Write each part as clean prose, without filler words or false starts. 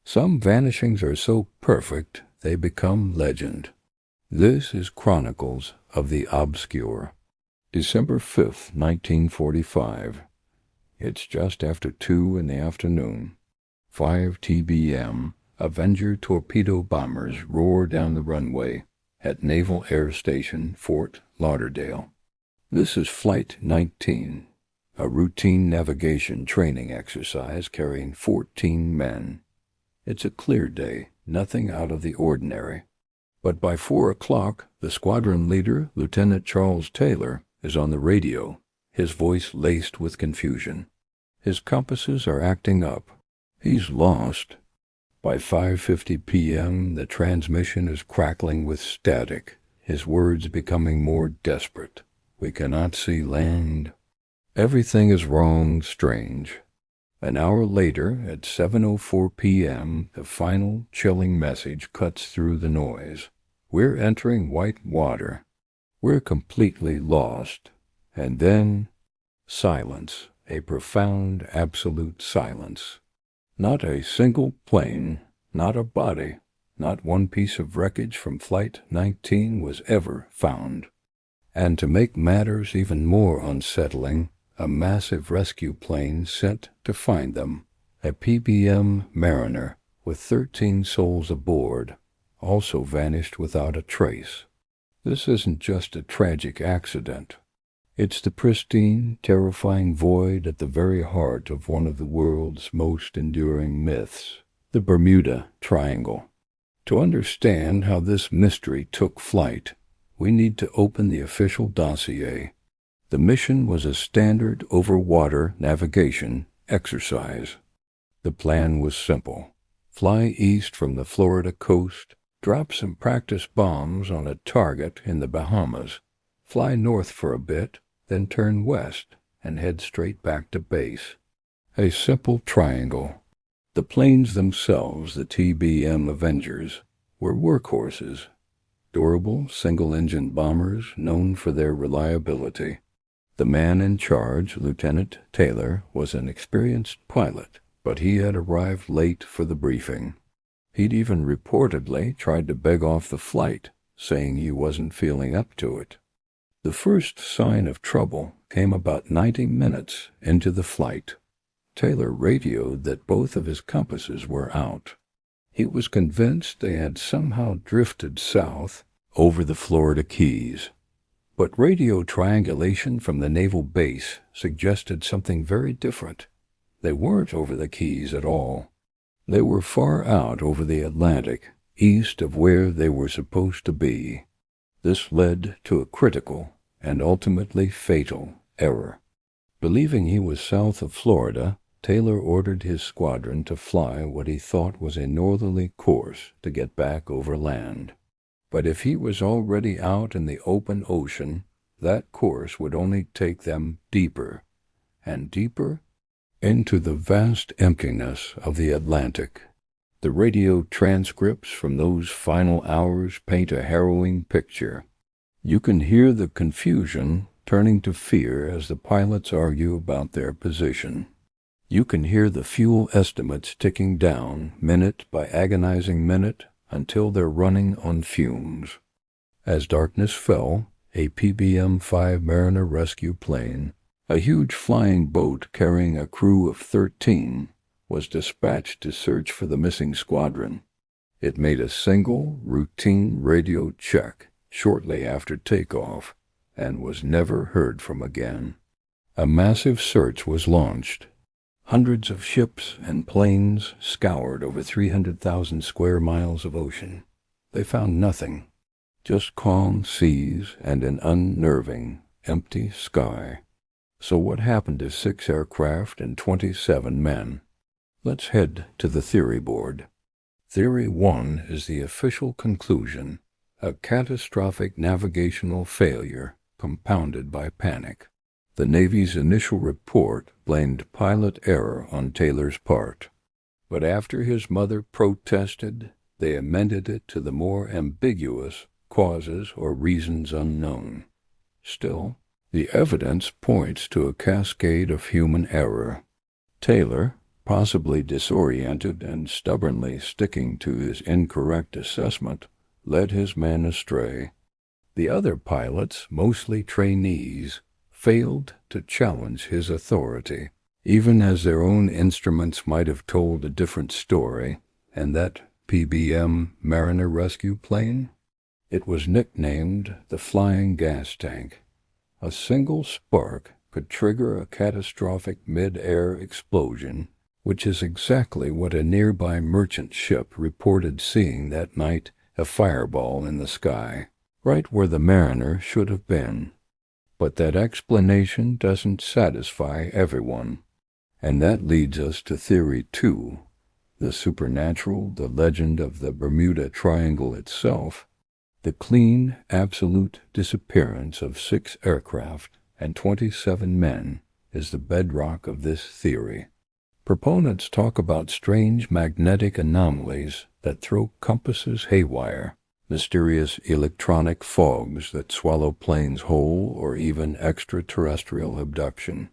Some vanishings are so perfect they become legend. This is Chronicles of the Obscure. December 5th, 1945. It's just after 2 in the afternoon. 5 TBM Avenger torpedo bombers roar down the runway at Naval Air Station, Fort Lauderdale. This is Flight 19, a routine navigation training exercise carrying 14 men. It's a clear day, nothing out of the ordinary. But by 4 o'clock, the squadron leader, Lieutenant Charles Taylor, is on the radio, his voice laced with confusion. His compasses are acting up. He's lost. By 5:50 p.m., the transmission is crackling with static, his words becoming more desperate. We cannot see land. Everything is wrong, strange. An hour later, at 7:04 p.m., the final chilling message cuts through the noise. We're entering white water. We're completely lost. And then, silence, a profound, absolute silence. Not a single plane, not a body, not one piece of wreckage from Flight 19 was ever found. And to make matters even more unsettling, a massive rescue plane sent to find them, a PBM Mariner with 13 souls aboard, also vanished without a trace. This isn't just a tragic accident. It's the pristine, terrifying void at the very heart of one of the world's most enduring myths, the Bermuda Triangle. To understand how this mystery took flight, we need to open the official dossier. The mission was a standard over-water navigation exercise. The plan was simple. Fly east from the Florida coast, drop some practice bombs on a target in the Bahamas, fly north for a bit, then turn west and head straight back to base. A simple triangle. The planes themselves, the TBM Avengers, were workhorses, durable single-engine bombers known for their reliability. The man in charge, Lieutenant Taylor, was an experienced pilot, but he had arrived late for the briefing. He'd even reportedly tried to beg off the flight, saying he wasn't feeling up to it. The first sign of trouble came about 90 minutes into the flight. Taylor radioed that both of his compasses were out. He was convinced they had somehow drifted south over the Florida Keys. But radio triangulation from the naval base suggested something very different. They weren't over the Keys at all. They were far out over the Atlantic, east of where they were supposed to be. This led to a critical and ultimately fatal error. Believing he was south of Florida, Taylor ordered his squadron to fly what he thought was a northerly course to get back over land. But if he was already out in the open ocean, that course would only take them deeper and deeper into the vast emptiness of the Atlantic. The radio transcripts from those final hours paint a harrowing picture. You can hear the confusion turning to fear as the pilots argue about their position. You can hear the fuel estimates ticking down minute by agonizing minute until they're running on fumes. As darkness fell, a PBM-5 Mariner rescue plane, a huge flying boat carrying a crew of 13, was dispatched to search for the missing squadron. It made a single, routine radio check shortly after takeoff and was never heard from again. A massive search was launched. Hundreds of ships and planes scoured over 300,000 square miles of ocean. They found nothing, just calm seas and an unnerving, empty sky. So what happened to 6 aircraft and 27 men? Let's head to the theory board. Theory 1 is the official conclusion, a catastrophic navigational failure compounded by panic. The Navy's initial report blamed pilot error on Taylor's part, but after his mother protested, they amended it to the more ambiguous causes or reasons unknown. Still, the evidence points to a cascade of human error. Taylor, possibly disoriented and stubbornly sticking to his incorrect assessment, led his men astray. The other pilots, mostly trainees, failed to challenge his authority, even as their own instruments might have told a different story. And that PBM Mariner rescue plane? It was nicknamed the Flying Gas Tank. A single spark could trigger a catastrophic mid-air explosion, which is exactly what a nearby merchant ship reported seeing that night, a fireball in the sky, right where the Mariner should have been. But that explanation doesn't satisfy everyone. And that leads us to Theory 2, the supernatural, the legend of the Bermuda Triangle itself, the clean, absolute disappearance of 6 aircraft and 27 men is the bedrock of this theory. Proponents talk about strange magnetic anomalies that throw compasses haywire, mysterious electronic fogs that swallow planes whole, or even extraterrestrial abduction.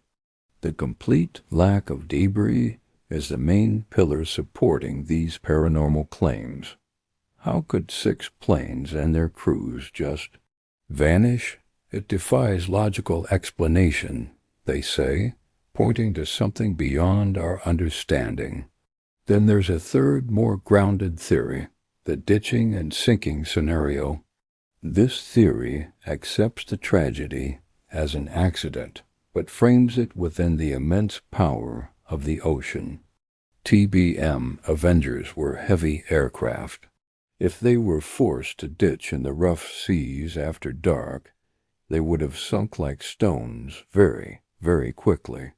The complete lack of debris is the main pillar supporting these paranormal claims. How could 6 planes and their crews just vanish? It defies logical explanation, they say, pointing to something beyond our understanding. Then there's a third, more grounded theory, the ditching and sinking scenario. This theory accepts the tragedy as an accident, but frames it within the immense power of the ocean. TBM Avengers were heavy aircraft. If they were forced to ditch in the rough seas after dark, they would have sunk like stones very, very quickly.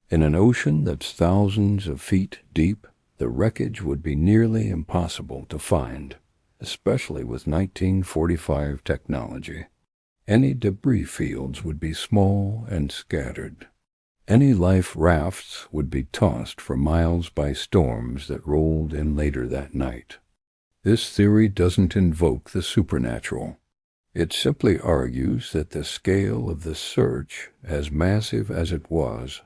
In an ocean that's thousands of feet deep, the wreckage would be nearly impossible to find, especially with 1945 technology. Any debris fields would be small and scattered. Any life rafts would be tossed for miles by storms that rolled in later that night. This theory doesn't invoke the supernatural. It simply argues that the scale of the search, as massive as it was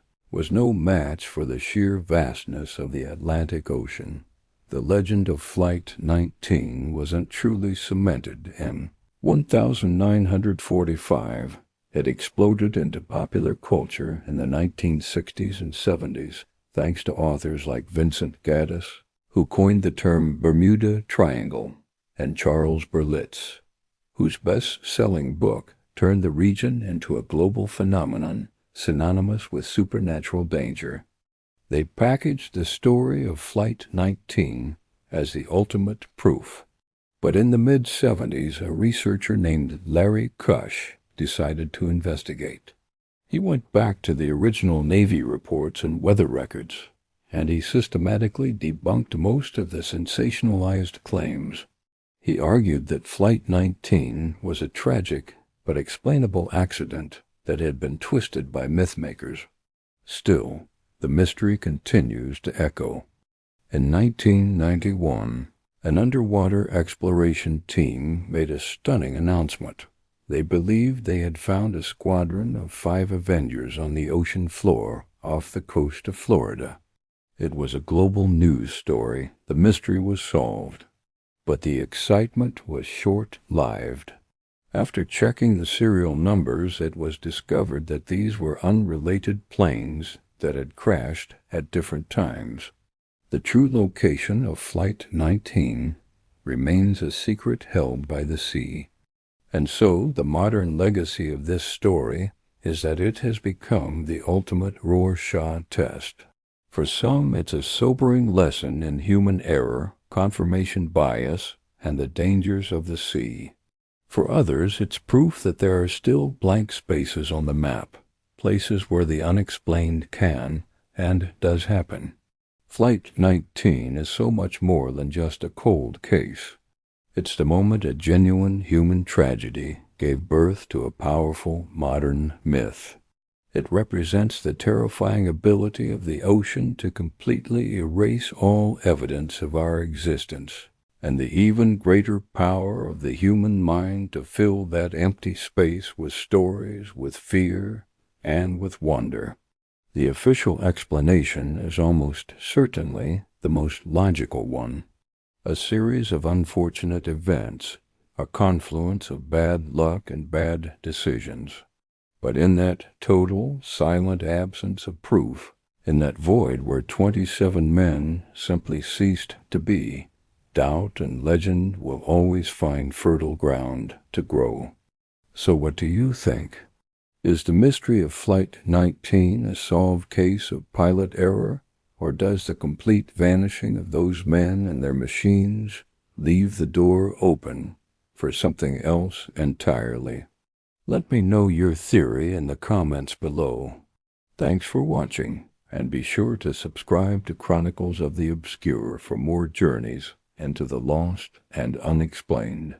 no match for the sheer vastness of the Atlantic Ocean. The legend of Flight 19 wasn't truly cemented in 1945. It exploded into popular culture in the 1960s and 70s, thanks to authors like Vincent Gaddis, who coined the term Bermuda Triangle, and Charles Berlitz, whose best-selling book turned the region into a global phenomenon synonymous with supernatural danger. They packaged the story of Flight 19 as the ultimate proof. But in the mid-70s, a researcher named Larry Kusche decided to investigate. He went back to the original Navy reports and weather records, and he systematically debunked most of the sensationalized claims. He argued that Flight 19 was a tragic but explainable accident that had been twisted by mythmakers. Still, the mystery continues to echo. In 1991, an underwater exploration team made a stunning announcement. They believed they had found a squadron of 5 Avengers on the ocean floor off the coast of Florida. It was a global news story. The mystery was solved. But the excitement was short-lived. After checking the serial numbers, it was discovered that these were unrelated planes that had crashed at different times. The true location of Flight 19 remains a secret held by the sea. And so the modern legacy of this story is that it has become the ultimate Rorschach test. For some, it's a sobering lesson in human error, confirmation bias, and the dangers of the sea. For others, it's proof that there are still blank spaces on the map, places where the unexplained can and does happen. Flight 19 is so much more than just a cold case. It's the moment a genuine human tragedy gave birth to a powerful modern myth. It represents the terrifying ability of the ocean to completely erase all evidence of our existence, and the even greater power of the human mind to fill that empty space with stories, with fear, and with wonder. The official explanation is almost certainly the most logical one. A series of unfortunate events, a confluence of bad luck and bad decisions. But in that total, silent absence of proof, in that void where 27 men simply ceased to be, doubt and legend will always find fertile ground to grow. So what do you think? Is the mystery of Flight 19 a solved case of pilot error, or does the complete vanishing of those men and their machines leave the door open for something else entirely? Let me know your theory in the comments below. Thanks for watching, and be sure to subscribe to Chronicles of the Obscure for more journeys into the lost and unexplained.